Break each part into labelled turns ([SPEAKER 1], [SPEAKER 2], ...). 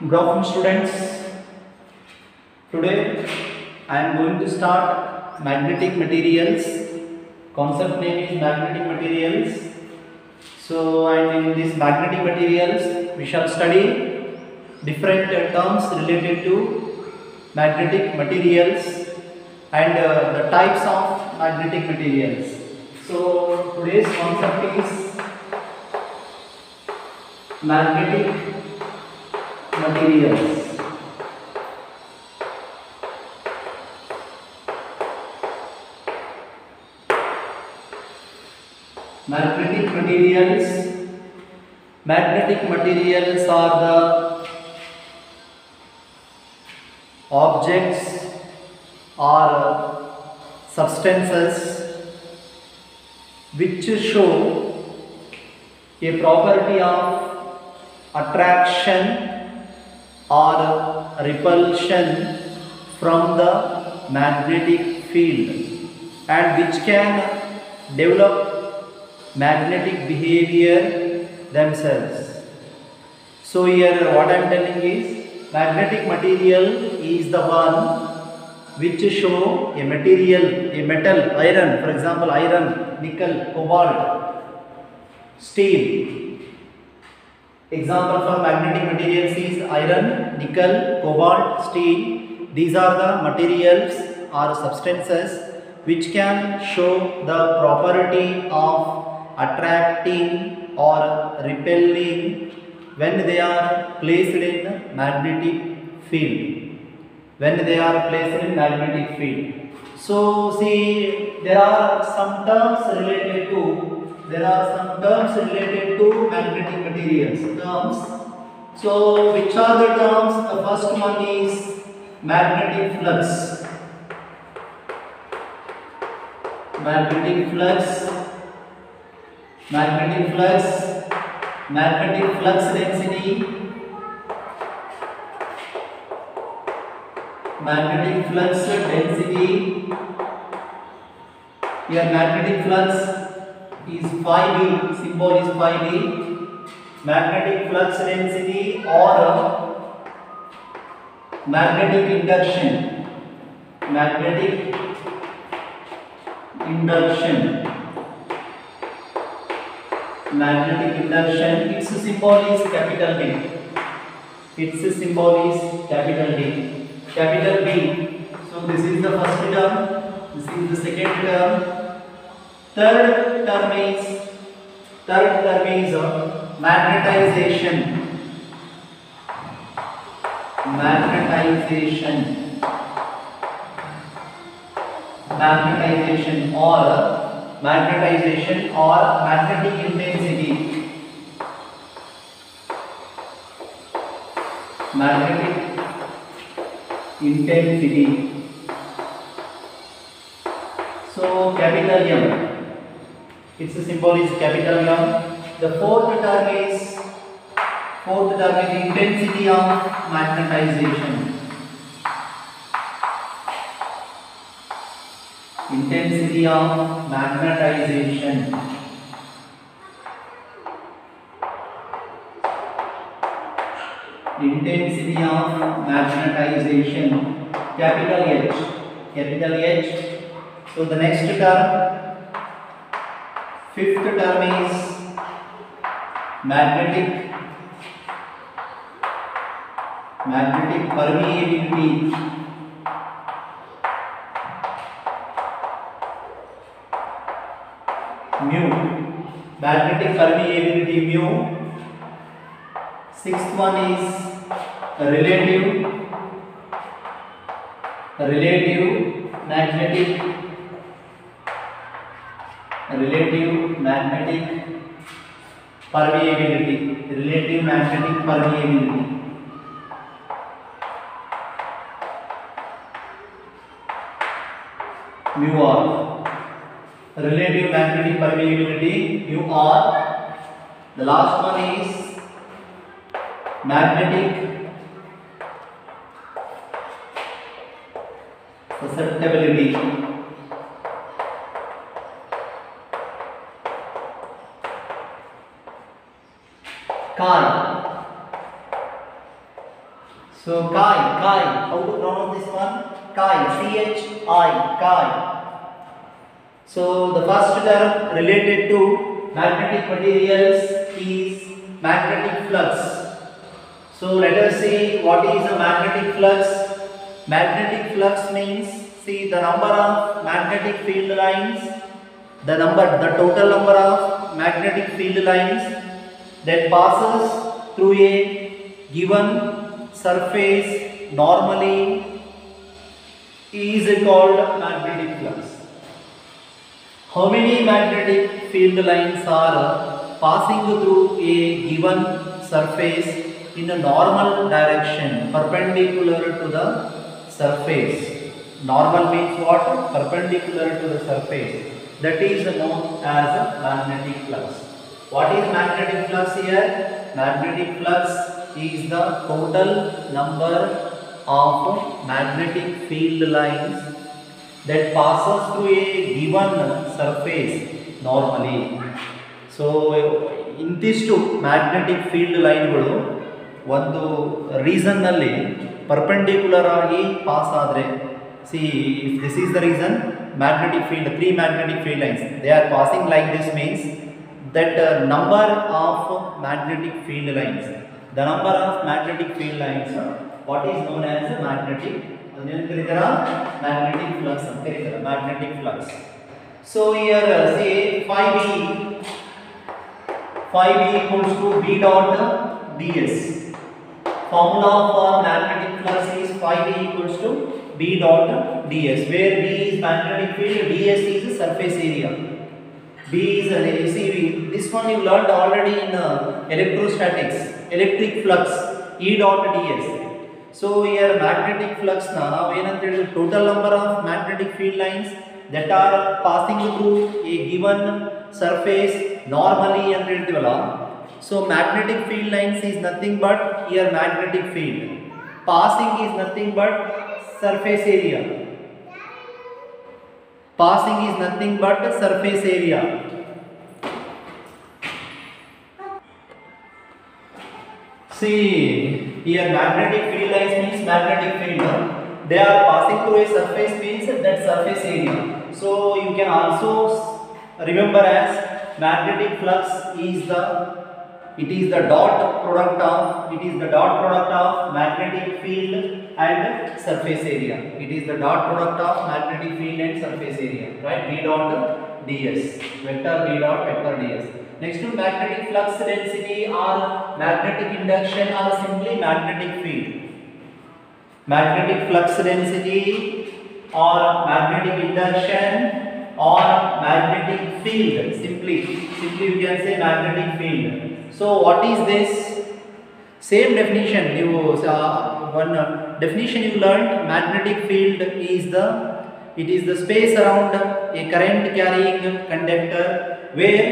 [SPEAKER 1] Good afternoon, students. Today I am going to start magnetic materials. Concept name is magnetic materials. So, and in this magnetic materials, we shall study different terms related to magnetic materials and the types of magnetic materials. So, today's concept is magnetic materials. Magnetic materials. Magnetic materials are the objects or substances which show a property of attraction or repulsion from the magnetic field and which can develop magnetic behavior themselves. So here what I am telling is magnetic material is the one which show a material, a metal, iron, for example iron, nickel, cobalt, steel. Example for magnetic materials is iron, nickel, cobalt, steel. These are the materials or substances which can show the property of attracting or repelling when they are placed in magnetic field. When they are placed in magnetic field. So see, there are some terms related to magnetic materials. So which are the terms? The first one is magnetic flux. Magnetic flux. Magnetic flux. Magnetic flux density. Magnetic flux density. Here magnetic flux is phi b, symbol is phi b. Magnetic flux density or magnetic induction. Magnetic induction. Magnetic induction, its symbol is capital D. Its symbol is capital D. Capital B. So this is the first term. This is the second term. Third term is magnetization. Magnetization. Magnetization or magnetic intensity. Magnetic intensity. So capital M, its symbol is capital M. The fourth term is intensity of magnetization. Intensity of magnetization. Intensity of magnetization. Capital H. Capital H. So the next term, fifth term is magnetic permeability. Mu. Magnetic permeability mu. Sixth one is relative magnetic permeability. Relative magnetic permeability. Mu r. Relative magnetic permeability mu r. The last one is magnetic susceptibility. Car. So chi, how to pronounce this one? Chi, C-H-I, chi. So the first term related to magnetic materials is magnetic flux. So let us see what is a magnetic flux. Magnetic flux means, see the number of magnetic field lines, the total number of magnetic field lines that passes through a given surface normally is called magnetic flux. How many magnetic field lines are passing through a given surface in a normal direction, perpendicular to the surface? Normal means what? Perpendicular to the surface. That is known as magnetic flux. What is magnetic flux here? Magnetic flux is the total number of magnetic field lines that passes through a given surface normally. So in these two magnetic field lineಗಳು ಒಂದು reason ನಲ್ಲಿ perpendicular ಆಗಿ pass ಆದರೆ, see if this is the reason, magnetic field, three magnetic field lines, they are passing like this means that number of magnetic field lines, the number of magnetic field lines, what is known as magnetic, magnetic flux, magnetic flux. So here say phi b equals to b dot ds. Formula for magnetic flux is phi b equals to b dot ds, where b is magnetic field, ds is surface area. B is this one you learned already in electrostatics, electric flux, E dot ds. So here magnetic flux na now total number of magnetic field lines that are passing through a given surface normally and ಹೇಳ್ತೀವಲ್ಲ. So magnetic field lines is nothing but here magnetic field, passing is nothing but surface area, passing is nothing but surface area. See here magnetic field lines means magnetic field, they are passing through a surface means that surface area. So you can also remember as magnetic flux is the dot product of magnetic field and surface area. It is the dot product of magnetic field and surface area, right? B dot ds, vector B dot vector ds. Next to magnetic flux density or magnetic induction or simply magnetic field. Magnetic flux density or magnetic induction or magnetic field, simply you can say magnetic field. So what is this? Same definition, one definition you learned. Magnetic field is the space around a current carrying conductor where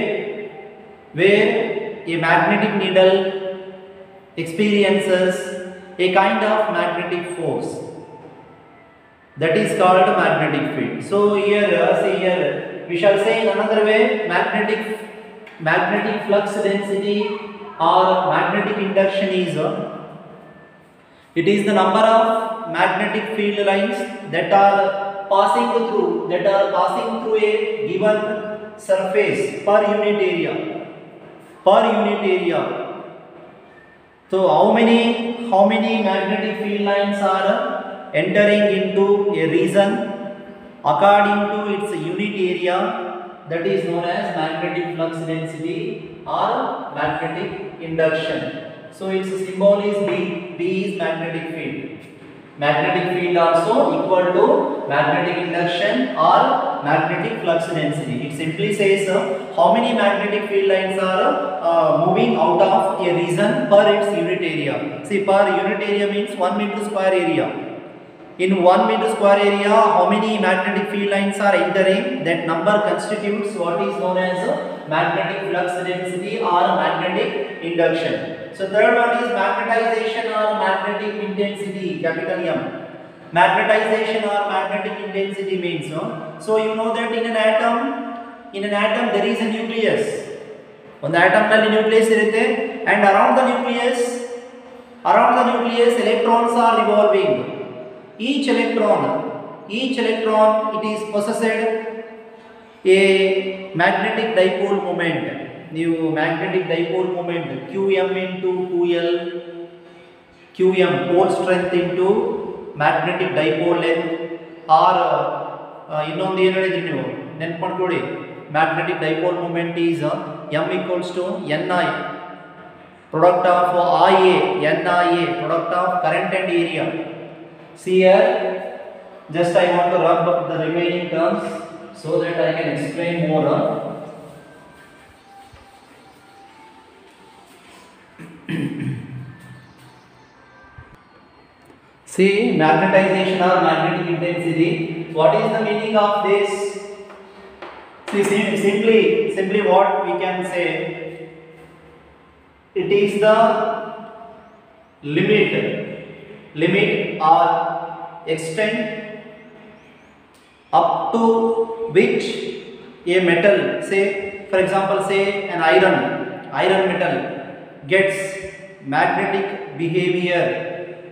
[SPEAKER 1] a magnetic needle experiences a kind of magnetic force, that is called magnetic field. So here we shall say in another way, magnetic flux density or magnetic induction is it is the number of magnetic field lines that are passing through a given surface per unit area. So how many magnetic field lines are entering into a region according to its unit area, that is known as magnetic flux density or magnetic induction. So its symbol is B. B is magnetic field. Magnetic field also equal to magnetic induction or magnetic flux density. It simply says how many magnetic field lines are moving out of a region per its unit area. See, per unit area means 1 meter square area. In 1 meter square area, how many magnetic field lines are entering? That number constitutes what is known as magnetic flux density or magnetic induction. So third one is magnetization or magnetic intensity, capital M. Magnetization or magnetic intensity means, so you know that in an atom there is a nucleus. On the atom nalli nucleus irutte, and around the nucleus Around the nucleus, electrons are revolving. Each electron, it is possessed a magnetic dipole moment. New magnetic dipole moment Qm into 2L, Qm pole strength into magnetic dipole length, or ಇನ್ನೊಂದು ಏನು ಹೇಳಿದ್ರಿ ನೀವು ನೆನಪು ಮಾಡ್ಕೊಳ್ಳಿ, magnetic dipole moment is m equals to ni, product of IA, NIA, product of current and area. See here, just I want to rub the remaining terms so that I can explain more. See, magnetization or magnetic intensity. What is the meaning of this? See, simply what we can say, it is the limit or extent up to which a metal, say for example, say an iron metal gets magnetic behavior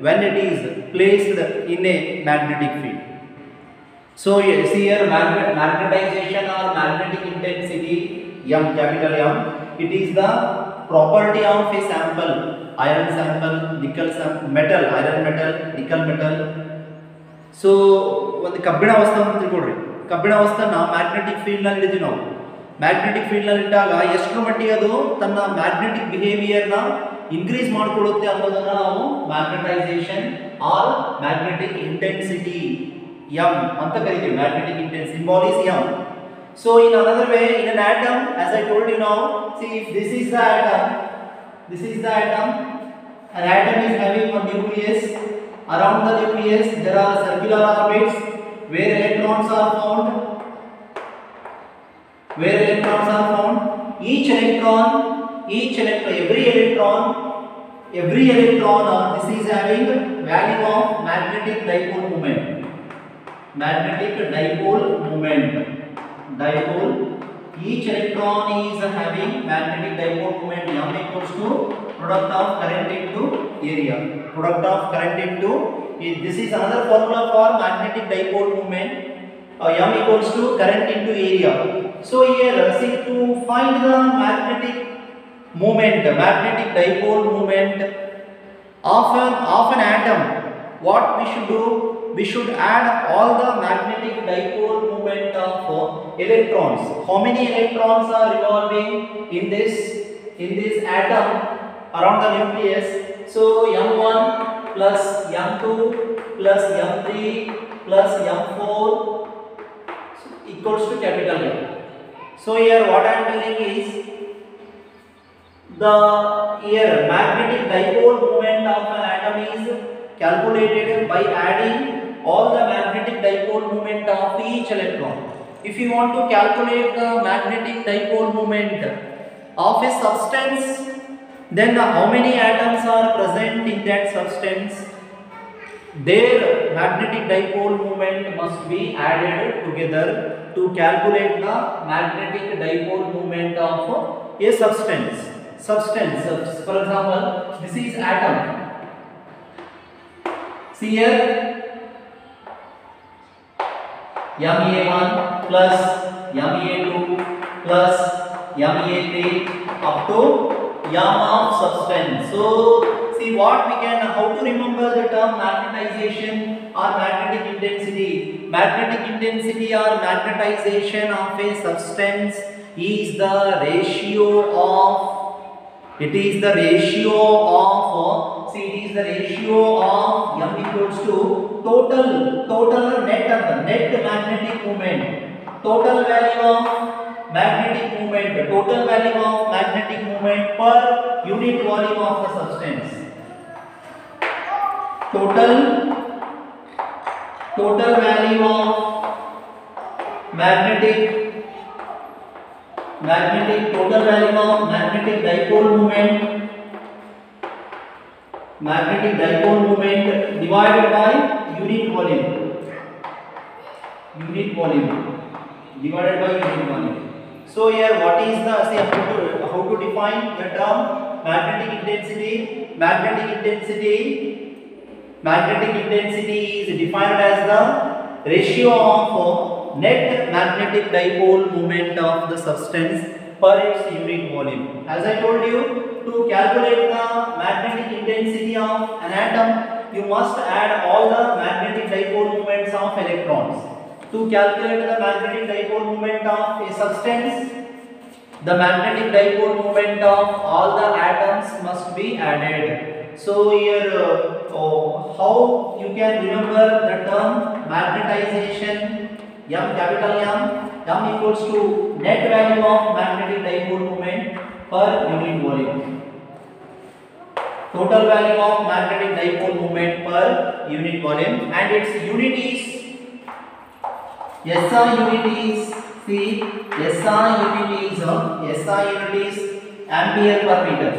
[SPEAKER 1] when it is placed in a magnetic field. So see here, magnetization or magnetic intensity, M, capital M, it is the property of a sample, iron sample, nickel sample, metal, iron metal, nickel metal. So ಒಂದು ಕಬ್ಬಿಣ ವಸ್ತು ಅಂತ ತಿಳ್ಕೊಳ್ರಿ, ಕಬ್ಬಿಣ ವಸ್ತುನ magnetic field ನಲ್ಲಿ ಇಡ್ತೀವಿ ನಾವು. Magnetic field ನಲ್ಲಿ ಇಟ್ಟಾಗ ಎಷ್ಟು ಮಟ್ಟಿಗೆ ಅದು ತನ್ನ ಮ್ಯಾಗ್ನೆಟಿಕ್ ಬಿಹೇವಿಯರ್ ನ ಇನ್ಕ್ರೀಸ್ ಮಾಡಿಕೊಳ್ಳುತ್ತೆ ಅನ್ನೋದನ್ನ ನಾವು magnetisation or magnetic intensity M ಅಂತ ಕರೀತೀವಿ. Magnetic intensity symbol is M. So in another way, in an atom, as I told you now, see, if this is the atom, an atom is having a nucleus. Around the nucleus there are circular orbits where electrons are found. Each electron, every electron, this is having value of magnetic dipole moment. Each electron is having magnetic dipole moment. M equals to product of current into area. This is another formula for magnetic dipole moment. M equals to current into area. So here, see, to find the magnetic dipole moment of an atom, what we should do? We should add all the magnetic dipole moment of electrons. How many electrons are revolving in this atom around the nucleus? So M1 plus M2 plus M3 plus M4 equals to capital M. So here what I am telling is, the magnetic dipole moment of an atom is calculated by adding all the magnetic dipole moment of each electron. If you want to calculate the magnetic dipole moment of a substance, then how many atoms are present in that substance, their magnetic dipole moment must be added together to calculate the magnetic dipole moment of a substance. For example, this is atom. See here, Me1 plus Me2 plus Me3 up to M of substance. So see what we can, how to remember the term magnetization or magnetic intensity. Magnetic intensity or magnetization of a substance is the ratio of, it is the ratio of M equals to total net magnetic moment, total value of magnetic moment per unit volume of the substance. Total value of magnetic dipole moment divided by unit volume divided by unit volume. So here what is the, say, how to define the term magnetic intensity? magnetic intensity is defined as the ratio of net magnetic dipole moment of the substance per its unit volume. As I told you, to calculate the magnetic intensity of an atom, you must add all the magnetic dipole moments of electrons. To calculate the magnetic dipole moment of a substance, the magnetic dipole moment of all the atoms must be added. So here, how you can remember the term magnetization? M, capital M equals to net value of magnetic dipole moment per unit volume. Total value of magnetic dipole moment per unit volume, and its unit is SI unit is, see, SI unit is ampere per meter.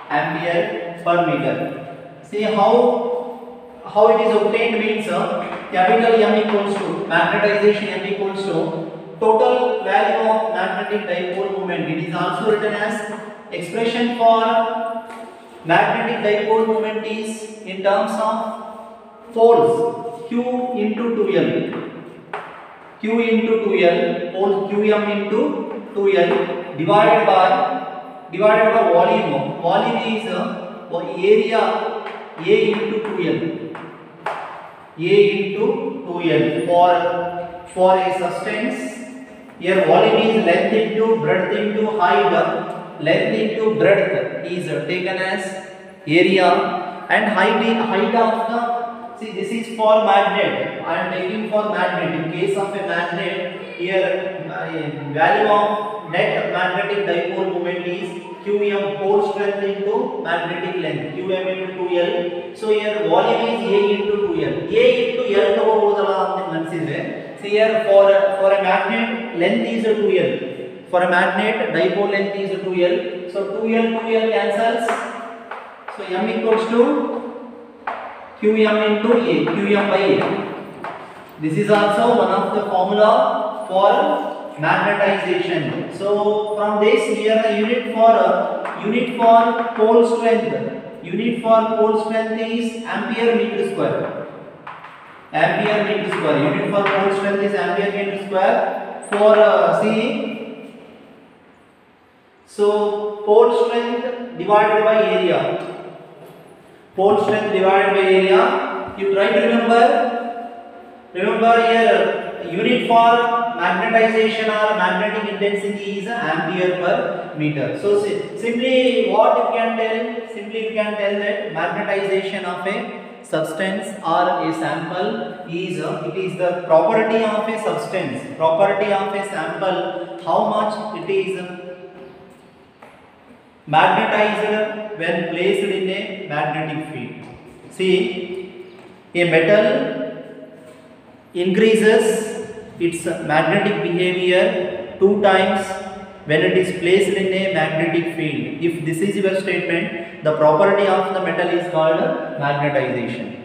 [SPEAKER 1] Ampere per meter. See how it is obtained means capital M equals to magnetization M equals to total value of magnetic dipole moment. It is also written as expression for magnetic dipole moment is in terms of poles Q into 2L. Q into 2L, pole Qm into 2L divided by volume. Volume is area A into 2L. A into 2L for a substance. Here volume is length into breadth into height. Length into breadth is taken as area, and height of the, see, this is for magnet. I am taking for magnet. In case of a magnet, here value of net magnetic dipole moment is Qm, pole strength into magnetic length, Qm into 2L. So here volume is A into 2L. A into L tagobodala. See here for a magnet length is 2L. For a magnet dipole length is 2L. So 2L cancels. So M equals to Qm into A, Qm by A. This is also one of the formula for magnetization. So from this here the unit for pole strength. Unit for pole strength is ampere meter square. Ampere meter square. Unit for pole strength is ampere meter square. For so pole strength divided by area. Pole strength divided by area. You try to remember here unit for magnetization or magnetic intensity is ampere per meter. So simply what you can tell? Simply you can tell that magnetization of a substance or a sample is it is the property of a substance, property of a sample, how much it is magnetized when placed in a magnetic field. See, a metal increases its magnetic behavior 2 times when it is placed in a magnetic field. If this is your statement, the property of the metal is called magnetization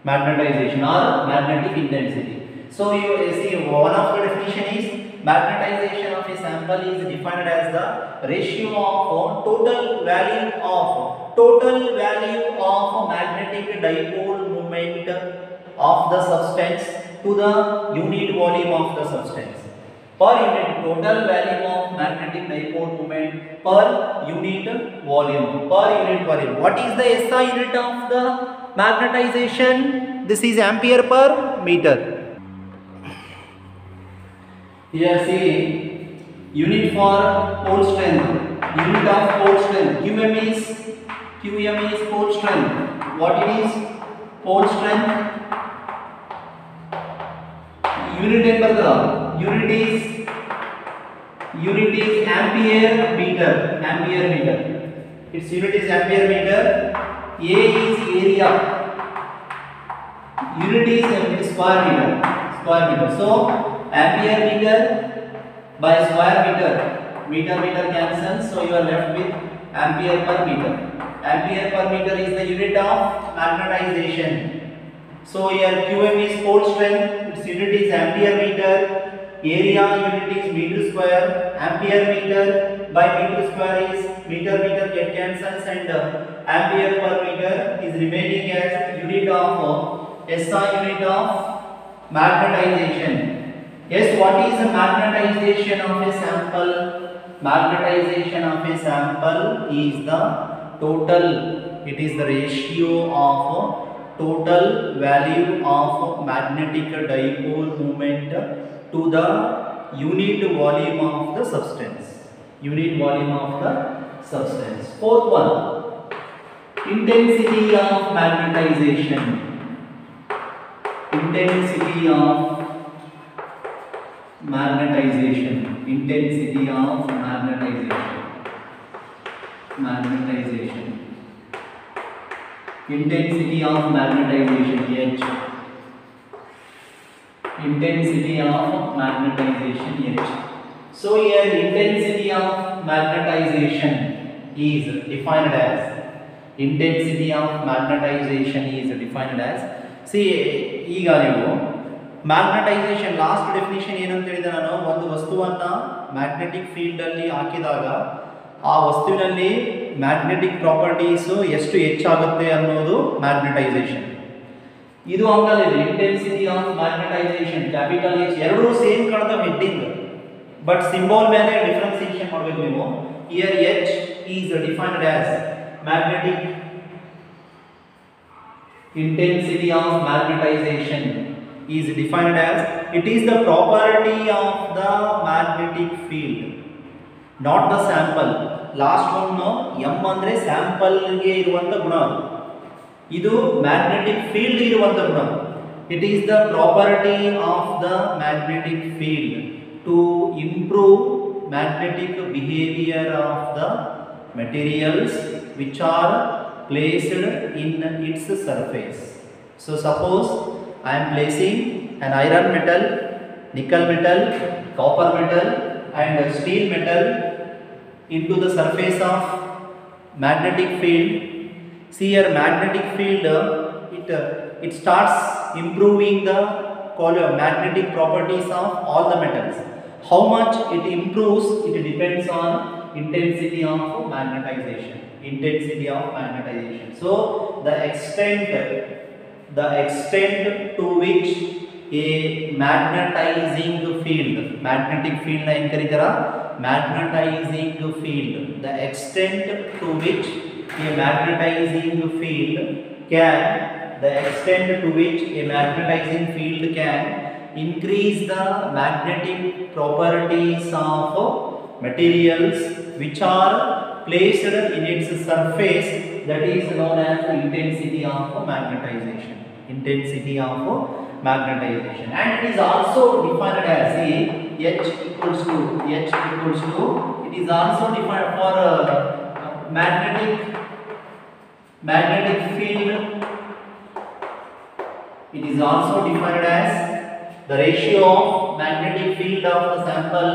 [SPEAKER 1] or magnetic intensity. So you see one of the definition is magnetization of a sample is defined as the ratio of total value of magnetic dipole moment of the substance to the unit volume of the substance. Per unit total value of magnetic dipole moment per unit volume. What is the SI unit of the magnetization? This is ampere per meter. Here see unit for pole strength. Unit of pole strength. Qm is pole strength. What it is? Pole strength. Unit is ampere meter. Its unit is ampere meter. A is area. Unit is square meter. So ampere meter by square meter cancels. So you are left with ampere per meter. Ampere per meter is the unit of magnetization. So here Qm is pole strength. Its unit is ampere meter. Area unit is meter square. Ampere meter by meter square is meter get cancels, and ampere per meter is remaining as unit of SI unit of magnetization. Yes, what is the magnetization of a sample? Magnetization of a sample is the total, it is the ratio of total value of magnetic dipole moment to the unit volume of the substance. Unit volume of the substance. Fourth one, intensity of magnetization. Intensity of magnetization. Intensity of magnetization. Magnetization. Intensity of magnetization, H. Intensity of magnetization, H. So here intensity of magnetization is defined as, intensity of magnetization is defined as, see ಈಗ ನೀವು magnetisation last definition ಏನಂತ ಹೇಳಿದೆ ನಾನು, ಒಂದು ವಸ್ತುವನ್ನು magnetic field ಅಲ್ಲಿ ಹಾಕಿದಾಗ ಆ ವಸ್ತುವಿನಲ್ಲಿ ಮ್ಯಾಗ್ನೆಟಿಕ್ ಪ್ರಾಪರ್ಟೀಸ್ ಎಷ್ಟು ಹೆಚ್ಚಾಗುತ್ತೆ ಅನ್ನೋದು ಮ್ಯಾಗ್ನೆಟೈಸೇಷನ್. ಇದು ಹಂಗಲ್ಲ, intensity of magnetisation capital H ಎರಡೂ ಸೇಮ್ ಕಾಣ್ತಾವೆ ಹೆಡ್ಡಿಂಗ್, ಬಟ್ ಸಿಂಬಲ್ ಮೇಲೆ ಡಿಫರೆನ್ಸಿಯೇಷನ್ ಮಾಡಬೇಕು ನೀವು. Here H is defined as magnetic intensity of magnetization is defined as, it is the property of the magnetic field, not the sample. Last one M ಅಂದ್ರೆ sample ಗೆ ಇರುವಂತ ಗುಣ, ಇದು magnetic field ಇರುವಂತ ಗುಣ. It is the property of the magnetic field to improve magnetic behaviour of the materials which are placed in its surface. So suppose I am placing an iron metal, nickel metal, copper metal and steel metal into the surface of magnetic field. See here, magnetic field it starts improving the magnetic properties of all the metals. How much it improves, it depends on intensity of magnetization. Intensity of magnetization. So the extent to which a magnetizing field, magnetic field na en karitara, magnetizing field, the extent to which a magnetizing field can, the extent to which a magnetizing field can increase the magnetic properties of materials which are placed in its surface, that is known as the intensity of magnetization. Intensity of magnetization, and it is also defined as H equals to, it is also defined for magnetic field. It is also defined as the ratio of magnetic field of the sample,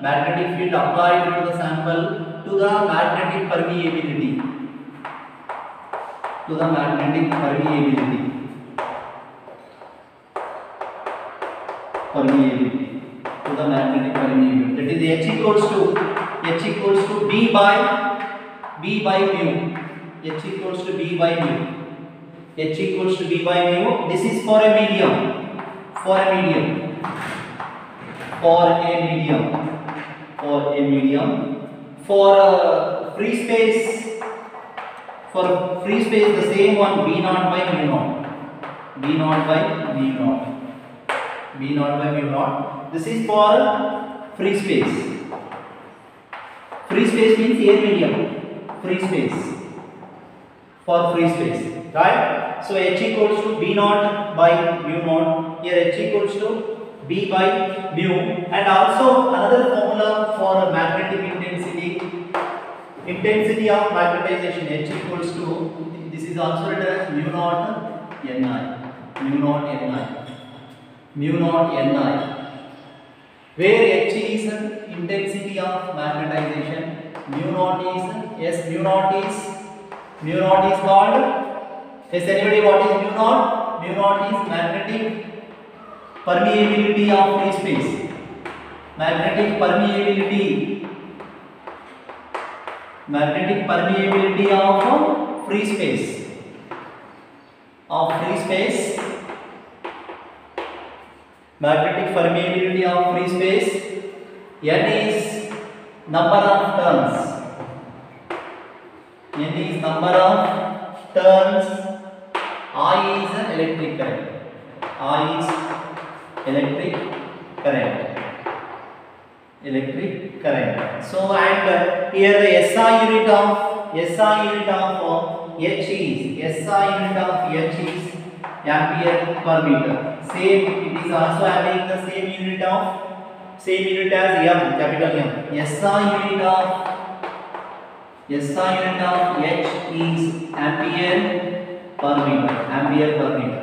[SPEAKER 1] magnetic field applied to the sample, to the magnetic permeability, to the magnetic permeability, to the magnetic permeability. That is H equals to B by mu. H equals to B by mu. H equals to B by mu. This is for a medium. For a medium. For free space, the same one, B naught by mu naught. This is for free space. Free space means air medium. Free space. For free space, right? So H equals to B naught by mu naught. Here H equals to B by mu, and also another formula for magnetic intensity of magnetization, H equals to, this is also written as mu naught Ni, where H is intensity of magnetization, mu naught is called, is anybody what is mu naught? Mu naught is magnetic permeability of free space. Magnetic permeability magnetic permeability of free space. Magnetic permeability of free space. N is number of turns. N is number of turns. I is electric current. I is electric current. So and here the SI unit of H is ampere per meter. Same, it is also having the same unit as M, capital M. SI unit of H is ampere per meter.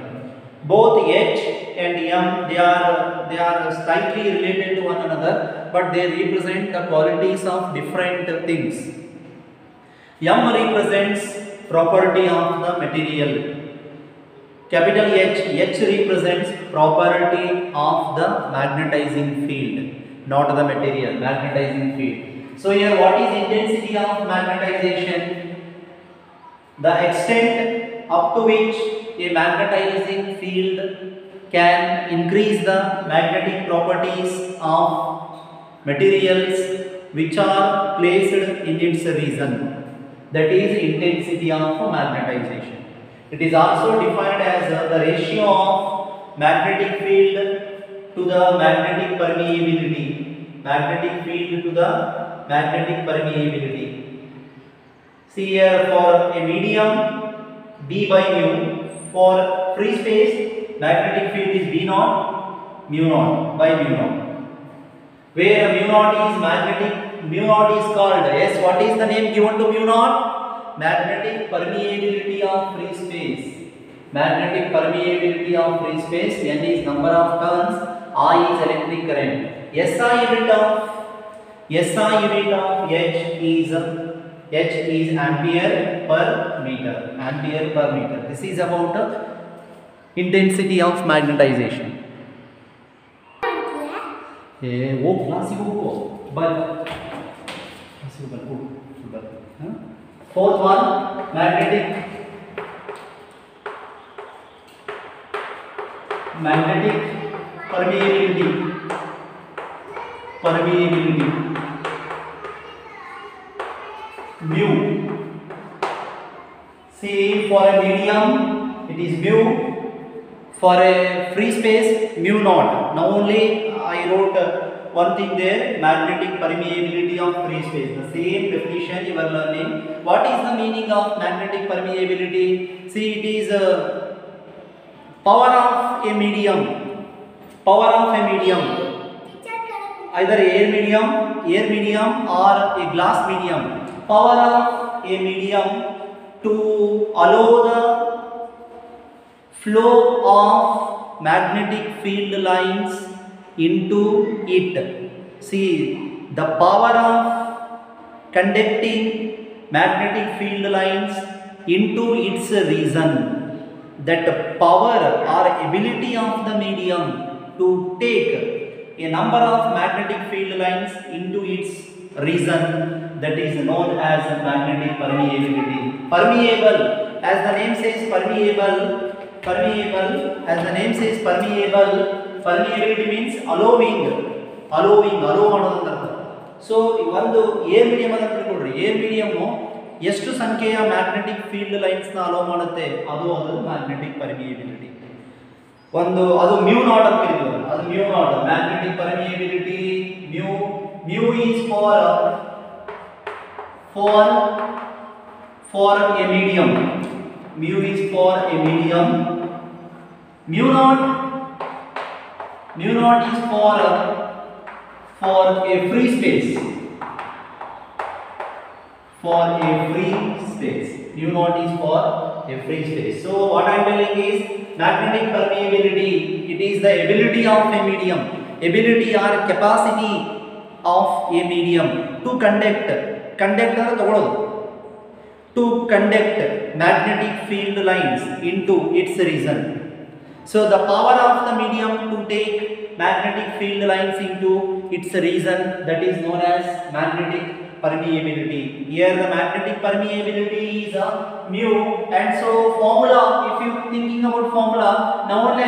[SPEAKER 1] Both H and M, they are slightly related to one another, but they represent the qualities of different things. M represents property of the material. Capital H represents property of the magnetizing field, not the material, magnetizing field. So here what is intensity of magnetization? The extent up to which a magnetizing field can increase the magnetic properties of materials which are placed in its region. That is intensity of magnetization. It is also defined as the ratio of magnetic field to the magnetic permeability. Magnetic field to the magnetic permeability. See here, for a medium, B by mu. For free space, magnetic field is B naught, mu naught by mu naught. Where mu naught is magnetic, mu naught is called, yes, what is the name given to mu naught? Magnetic permeability of free space. Magnetic permeability of free space. N is number of turns. I is electric current. SI unit of H is ampere per meter. This is about the intensity of magnetization. Fourth one, magnetic permeability. Mu. See, for a medium it is mu. For a free space, mu naught. Now only I wrote one thing there, magnetic permeability of free space. The same definition you are learning. What is the meaning of magnetic permeability? See, it is power of a medium. Either air medium or a glass medium. Power of a medium to allow the flow of magnetic field lines into it. See, the power of conducting magnetic field lines into its region. That power or ability of the medium to take a number of magnetic field lines into its region, that is known as magnetic permeability. Permeable, as the name says permeability means allowing, So one air medium ಎಷ್ಟು ಸಂಖ್ಯೆಯ magnetic field lines ನ hello ಮಾಡುತ್ತೆ, ಅದು magnetic permeability. ಒಂದು ಅದು mu naught ಅಂತ ಕರೀತೀವಿ, ಅದು mu naught. Magnetic permeability mu is for A medium. Mu is for A medium. Mu naught is for a free space. Mu naught is for a free space. So what I am telling is magnetic permeability. It is the ability of a medium, ability or capacity of a medium to conduct magnetic field lines into its region. So the power of the medium to take magnetic field lines into its region, that is known as magnetic permeability. Here the magnetic permeability is mu, and so formula, if you thinking about formula, now only I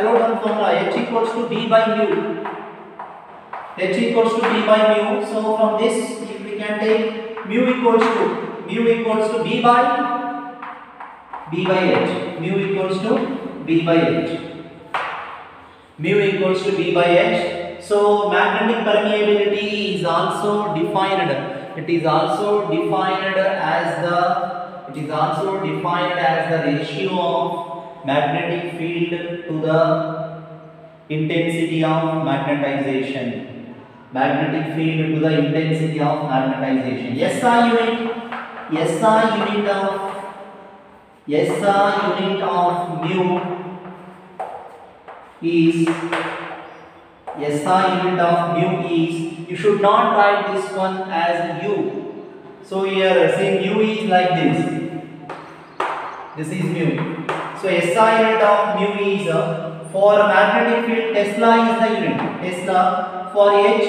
[SPEAKER 1] wrote one formula, H equals to B by mu. H equals to B by mu. So from this we can take mu equals to B by H. Mu equals to B by H. Mu equals to B by H. So magnetic permeability is also defined. It is also defined as the ratio of magnetic field to the intensity of magnetization. Magnetic field to the intensity of magnetization. SI unit of mu is you should not write this one as U. So here say mu is like this. This is mu. So SI unit of mu is for magnetic field, Tesla is the unit. Tesla for H,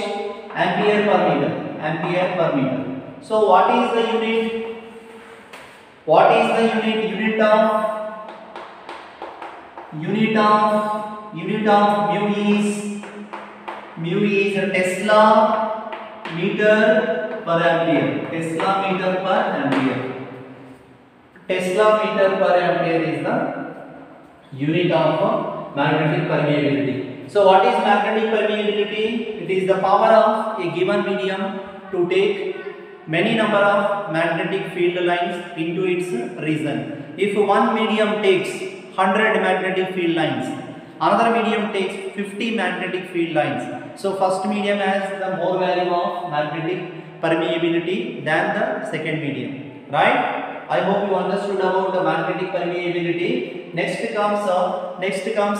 [SPEAKER 1] ampere per meter. So what is the unit? Unit of mu is Tesla meter per ampere. Tesla meter per ampere is the unit of magnetic permeability. So what is magnetic permeability? It is the power of a given medium to take many number of magnetic field lines into its region. If one medium takes 100 magnetic field lines, another medium takes 50 magnetic field lines. So first medium has the more value of magnetic permeability than the second medium, right? I hope you understood about the magnetic permeability. Next comes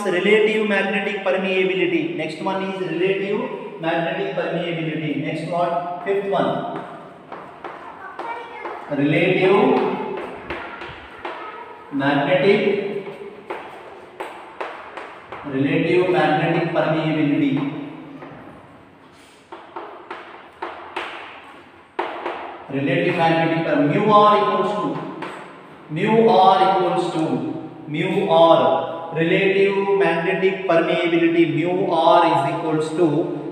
[SPEAKER 1] relative magnetic permeability. Next one is relative magnetic permeability. Next one, fifth one, relative magnetic permeability. Relative magnetic permeability. Mu r relative magnetic permeability. Mu r is equals to.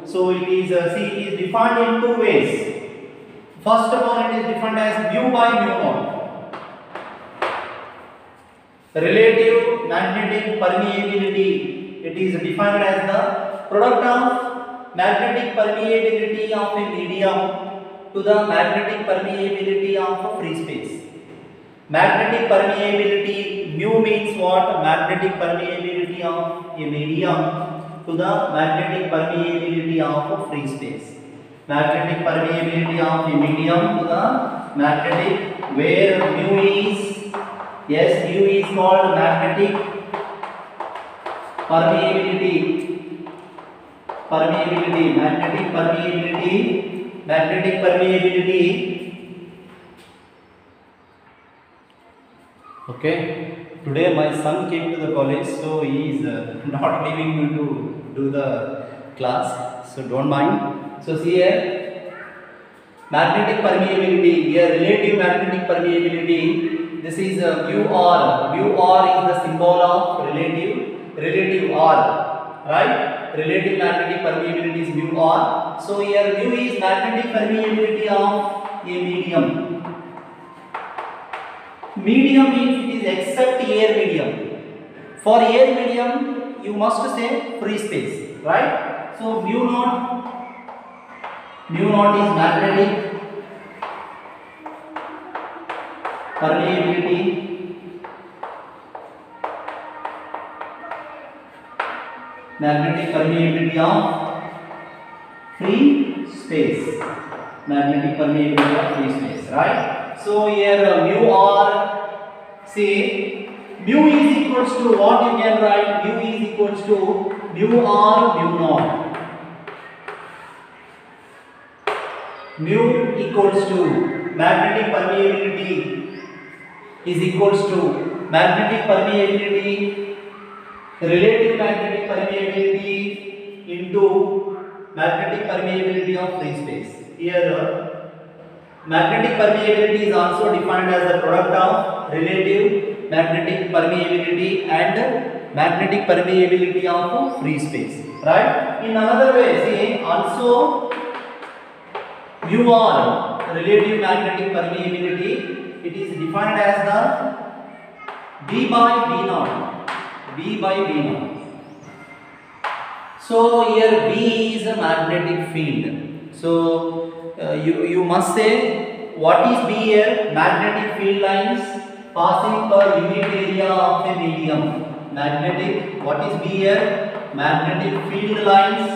[SPEAKER 1] So it is it is defined in two ways. First of all, it is defined as mu by mu naught. Relative magnetic permeability, it is defined as the product of magnetic permeability of a medium to the magnetic permeability of a free space. Magnetic permeability, mu means what? Magnetic permeability of a medium to the magnetic permeability of a free space. Magnetic permeability of a medium to the magnetic, where mu is, yes, mu is called magnetic permeability. Magnetic permeability. Okay. Today my son came to the college, so he is not leaving me to do the class. So don't mind. So see here, magnetic permeability. Here relative magnetic permeability. This is mu r. Mu r is the symbol of relative r, right? Relative magnetic permeability is mu r. So here mu is magnetic permeability of a medium. Medium means it is except air medium. For air medium, you must say free space, right? So mu naught is magnetic permeability. Magnetic permeability of free space. Magnetic permeability of free space, right? So here mu r, say mu is equals to what you can write? Mu is equals to mu r mu naught. Mu equals to magnetic permeability is equals to magnetic permeability, relative magnetic permeability into magnetic permeability of free space. Here Magnetic permeability is also defined as the product of relative magnetic permeability and magnetic permeability of free space. Right? In another way, see, also mu r relative magnetic permeability, it is defined as the B by B naught. B by B naught. So here B is a magnetic field. So you must say what is B here? Magnetic field lines passing per unit area of a medium. Magnetic. What is B here? Magnetic field lines.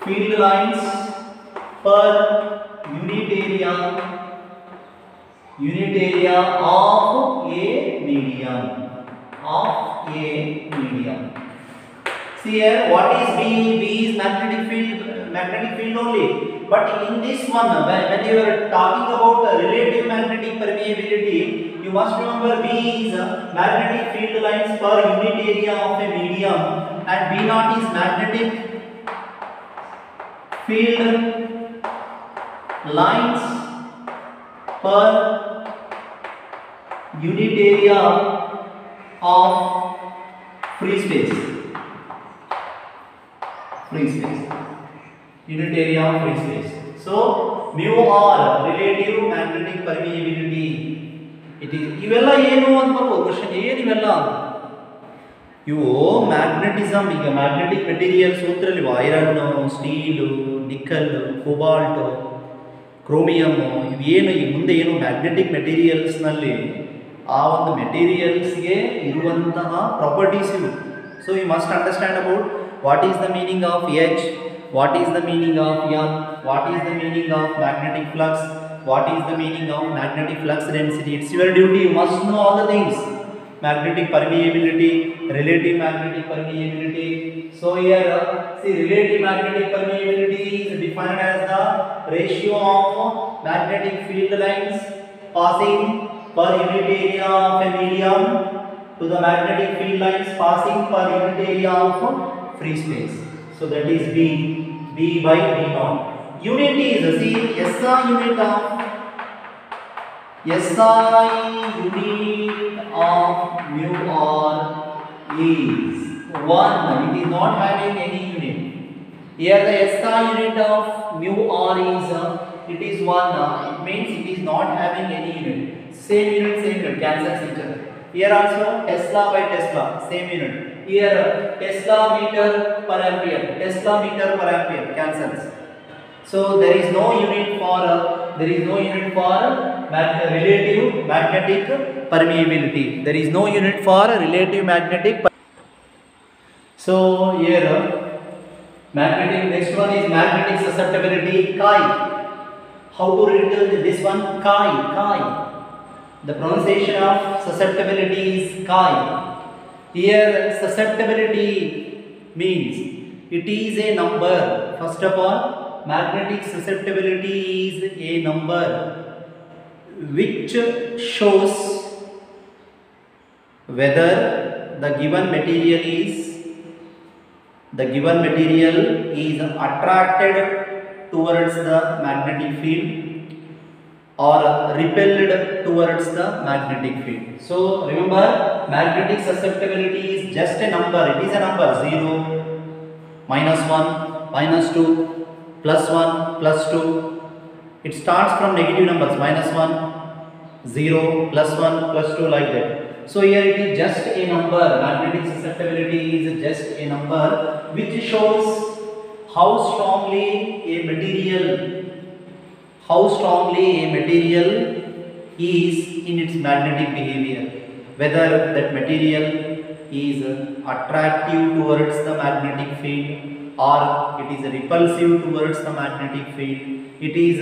[SPEAKER 1] Field lines per unit area of a medium. Of a medium. See here, what is B? B is magnetic field only. But in this one, when you are talking about relative magnetic permeability, you must remember B is magnetic field lines per unit area of a medium, and B naught is magnetic field lines per unit area of free space. Unit area of free space. So mu r relative magnetic permeability. It is ಇವಲ್ಲ ಏನು ಅಂತ ಬರ್ಬೋದು question ಏನು ಇವೆಲ್ಲ ಇವು magnetism ಈಗ magnetic materials ಸೂತ್ರದಲ್ಲಿ iron steel nickel cobalt chromium ಇವೇನು ಈ ಮುಂದೆ ಏನು ಮ್ಯಾಗ್ನೆಟಿಕ್ ಮೆಟೀರಿಯಲ್ಸ್ನಲ್ಲಿ ಆ ಒಂದು ಮೆಟೀರಿಯಲ್ಸ್ಗೆ ಇರುವಂತಹ ಪ್ರಾಪರ್ಟೀಸ್ ಇವು. So you must understand about what is the meaning of H, what is the meaning of M, what is the meaning of magnetic flux, what is the meaning of magnetic flux density. It's your duty, you must know all the things. Magnetic permeability, relative magnetic permeability. So here see, relative magnetic permeability is defined as the ratio of magnetic field lines passing per unit area of a medium to the magnetic field lines passing per unit area of free space. So that is B by B naught. Unit is, see, SI unit of mu r is 1. It is not having any unit. Here the SI unit of mu r is it is 1. It means it is not having any unit. Same unit, cancels each other. Here also Tesla by Tesla, same unit. Here Tesla meter per ampere, cancels. So there is no unit for relative magnetic permeability. There is no unit for relative magnetic. So here magnetic. Next one is magnetic susceptibility. Chi. How to read this one? Chi. The pronunciation of susceptibility is chi. Here susceptibility means it is a number. First of all, magnetic susceptibility is a number which shows whether the given material is attracted towards the magnetic field or repelled towards the magnetic field. So remember, magnetic susceptibility is just a number. It is a number 0, -1, -2, +1, +2. It starts from negative numbers, -1, 0, +1, +2, like that. So here it is just a number. Magnetic susceptibility is just a number which shows how strongly a material is in its magnetic behavior, whether that material is attractive towards the magnetic field or it is repulsive towards the magnetic field. It is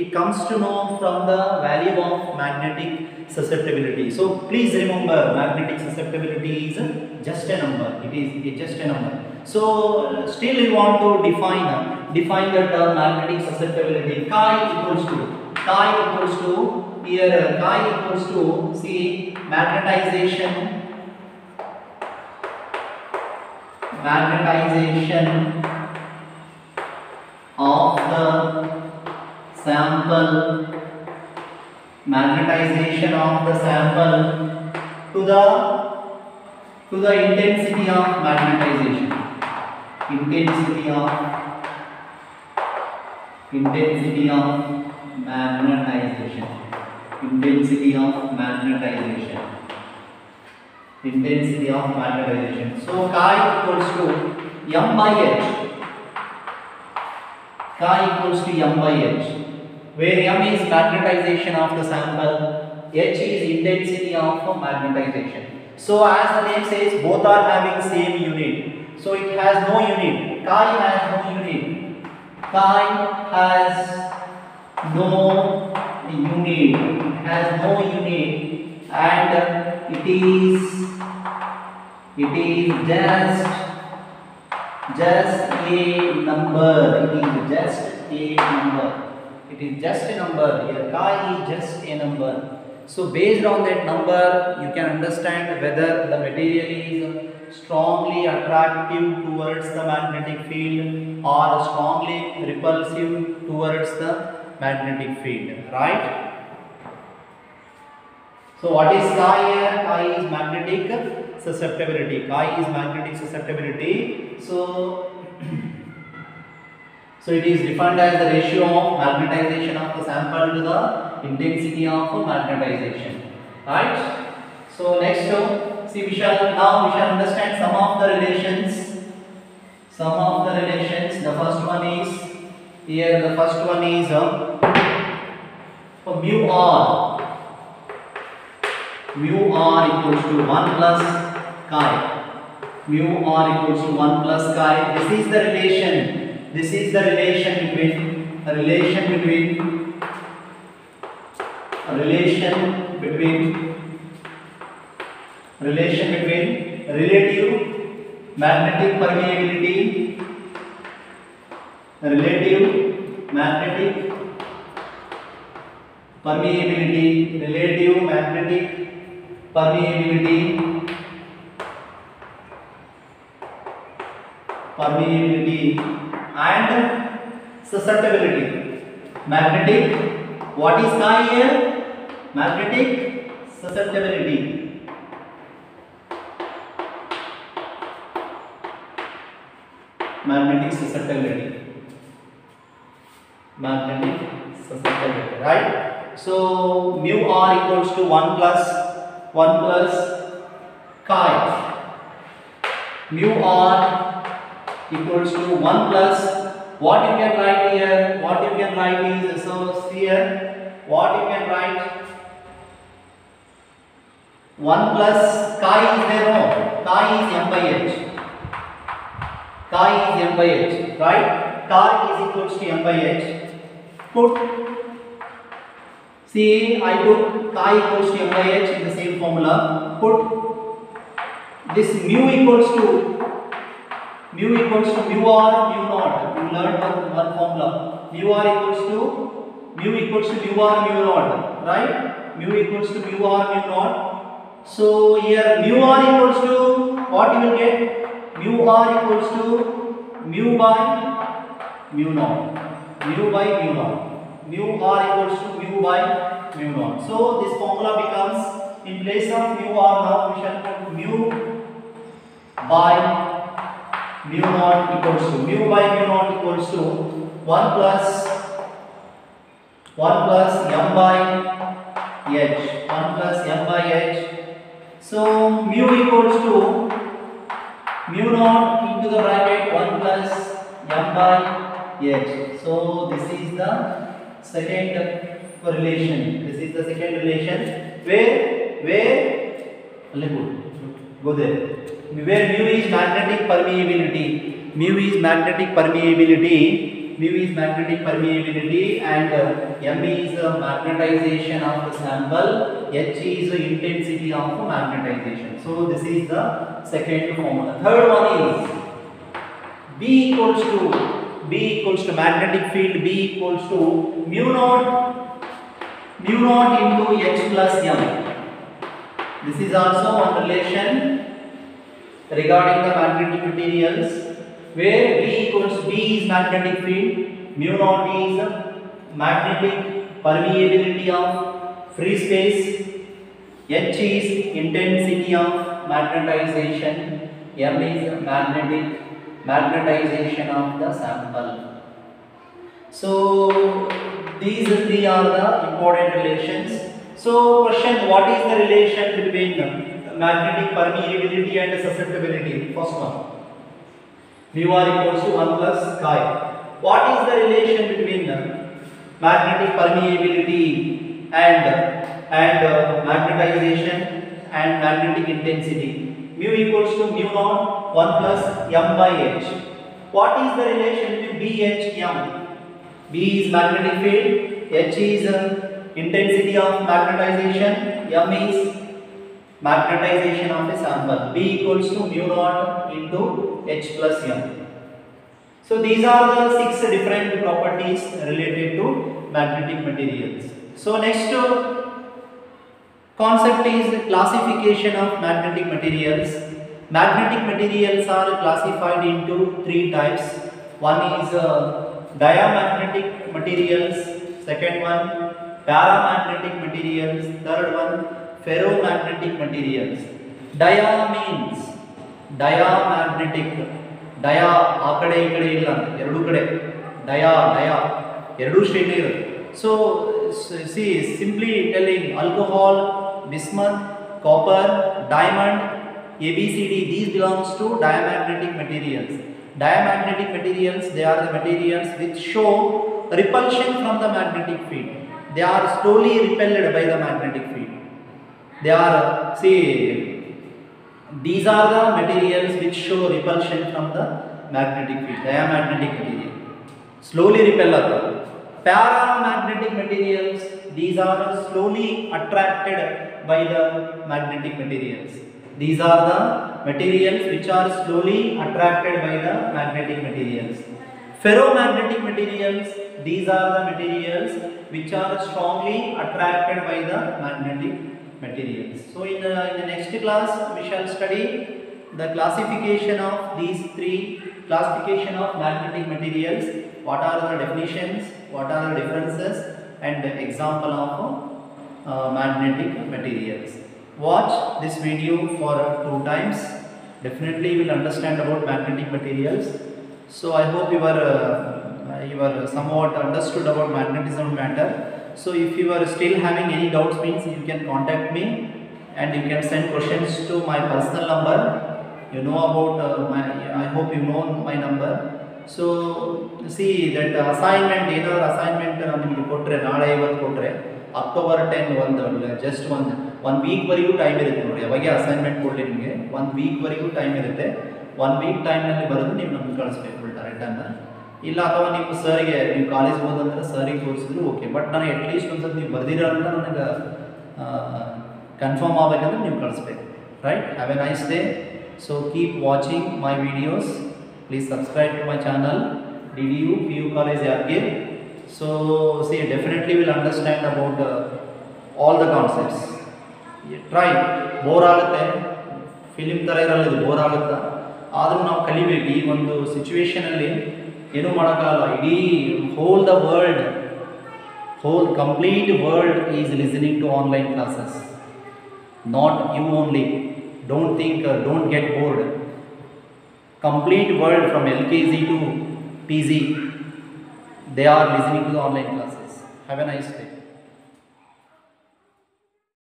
[SPEAKER 1] it comes to know from the value of magnetic susceptibility. So please remember, magnetic susceptibility is just a number. It is just a number. So still you want to define the term magnetic susceptibility. Chi equals to here chi equals to, see, magnetization of the sample, magnetization of the sample to the intensity of magnetization, intensity of magnetization, intensity of magnetization, intensity of magnetization. So chi equals to m by h, chi equals to m by h, where m is magnetization of the sample, h is intensity of magnetization. So as the name says, both are having same unit. So it has no unit. Chi has no unit. Chi has no unit. It has no unit, and it is just a number. It is just a number. It is just a number. Here chi is just a number. So based on that number, you can understand whether the material is strongly attractive towards the magnetic field or strongly repulsive towards the magnetic field, right? So what is chi here? Chi is magnetic susceptibility. Chi is magnetic susceptibility. So it is defined as the ratio of magnetization of the sample to the intensity of magnetization, right? So next, see, we shall understand some of the relations. The first one is here. The first one is for mu r. Mu r equals to 1 plus chi. Mu r equals to 1 plus chi. This is the relation. This is the relation between relative magnetic permeability, relative magnetic permeability and susceptibility. Magnetic, what is chi here? Magnetic susceptibility. Magnetic susceptibility, right? So mu r equals to 1 plus chi. Mu r equals to 1 plus, what you can write here? What you can write is, so here, what you can write? 1 plus chi is there, no? Chi is m by h. Chi is m by h, right? Chi is equals to m by h. Put, see, I took chi equals to m by h in the same formula. Put this mu equals to mu r mu naught. You learned one formula. Mu r equals to mu r mu naught, right? Mu equals to mu r mu naught. So here mu r equals to what you will get? Mu r equals to mu by mu naught. Mu by mu naught. Mu r equals to mu by mu naught. So this formula becomes, in place of mu r now we shall put mu by mu naught equals to 1 plus m by h. 1 plus m by h. So mu equals to mu naught into the bracket 1 plus m by h. So this is the second relation. This is the second relation where go there. Where mu is magnetic permeability, and m is magnetization of the sample, h is intensity of magnetization. So this is the second formula. Third one is B equals to magnetic field, B equals to mu naught into h plus m. This is also one relation regarding the magnetic materials, where B is magnetic field, mu naught is magnetic permeability of free space, H is intensity of magnetization, M is magnetization of the sample. So these three are the important relations. So question, what is the relation between magnetic permeability and susceptibility? First one, mu r equals to 1 plus chi. What is the relation between magnetic permeability and magnetization and magnetic intensity? Mu equals to mu naught 1 plus m by h. What is the relation between B, H, m? B is magnetic field, H is intensity of magnetization, m is magnetization of a sample. B equals to mu naught into H plus m. So these are the 6 different properties related to magnetic materials. So next concept is classification of magnetic materials. Magnetic materials are classified into 3 types. One is diamagnetic materials, second one paramagnetic materials, third one ferromagnetic materials. Dia means diamagnetic. Dia ಆ ಕಡೆ ಈ ಕಡೆ ಇಲ್ಲ ಎರಡು ಕಡೆ dia ಎರಡು straight ಇರುತ್ತೆ. So see, simply telling alcohol, bismuth, copper, diamond, ABCD, these belongs to diamagnetic materials. Diamagnetic materials, they are the materials which show repulsion from the magnetic field. They are slowly repelled by the magnetic field. They are, see, these are the materials which show repulsion from the magnetic field. Diamagnetic material slowly repel. Paramagnetic materials, these are slowly attracted by the magnetic materials. These are the materials which are slowly attracted by the magnetic materials. Ferromagnetic materials, these are the materials which are strongly attracted by the magnetic materials. So in the next class we shall study the classification of these 3 classification of magnetic materials. What are the definitions, what are the differences, and example of magnetic materials. Watch this video for 2 times. Definitely you will understand about magnetic materials. So I hope you are somewhat understood about magnetism matter. So if you are still having any doubts, means you can contact me and you can send questions to my personal number. You know about I hope you know my number. So see that assignment, either assignment ನಿಮಗೆ ಕೊಟ್ಟರೆ ನಾಳೆ ಇವತ್ತು ಕೊಟ್ಟರೆ October 10 ಒಂದು just ಒಂದು weak ವರೆಗೂ time ಇರುತ್ತೆ ನೋಡಿ. ಯಾವಾಗ ಅಸೈನ್ಮೆಂಟ್ ಕೊಡಲಿ ನಿಮಗೆ 1 ವೀಕ್ ವರೆಗೂ ಟೈಮ್ ಇರುತ್ತೆ. 1 ವೀಕ್ ಟೈಮ್ನಲ್ಲಿ ಬರೋದು ನೀವು ನಮ್ಗೆ ಕಳಿಸ್ಬೇಕು ರಿಟರ್ನ್. ಇಲ್ಲ ಅಥವಾ ನಿಮ್ಮ ಸರ್ಗೆ ನೀವು ಕಾಲೇಜ್ ಹೋದಂದ್ರೆ ಸರ್ಗೆ ತೋರಿಸಿದ್ರು ಓಕೆ, ಬಟ್ ನನಗೆ ಅಟ್ಲೀಸ್ಟ್ ಒಂದು ಸ್ವಲ್ಪ ನೀವು ಬರ್ದಿರೋ ಅಂತ ನನಗೆ ಕನ್ಫರ್ಮ್ ಆಗಬೇಕಂದ್ರೆ ನೀವು ಕಳಿಸ್ಬೇಕು. Right, have A nice day. So keep watching my videos. Please subscribe to my channel DDU PU College Yadgir. So see, definitely will understand about all the concepts. Try. Bore ಆಗುತ್ತೆ, film ಥರ ಇರಲ್ಲ ಇದು, bore ಆಗುತ್ತಾ, ಆದರೂ ನಾವು ಕಲಿಬೇಕು. ಈ ಒಂದು ಸಿಚುವೇಶನಲ್ಲಿ ಏನೂ ಮಾಡೋಕ್ಕಾಗಲ್ಲ. ಇಡೀ whole complete world is listening to online classes, not you only. Don't think, don't get bored. Complete world from LKG to PG, they are listening to the online classes. Have a nice day.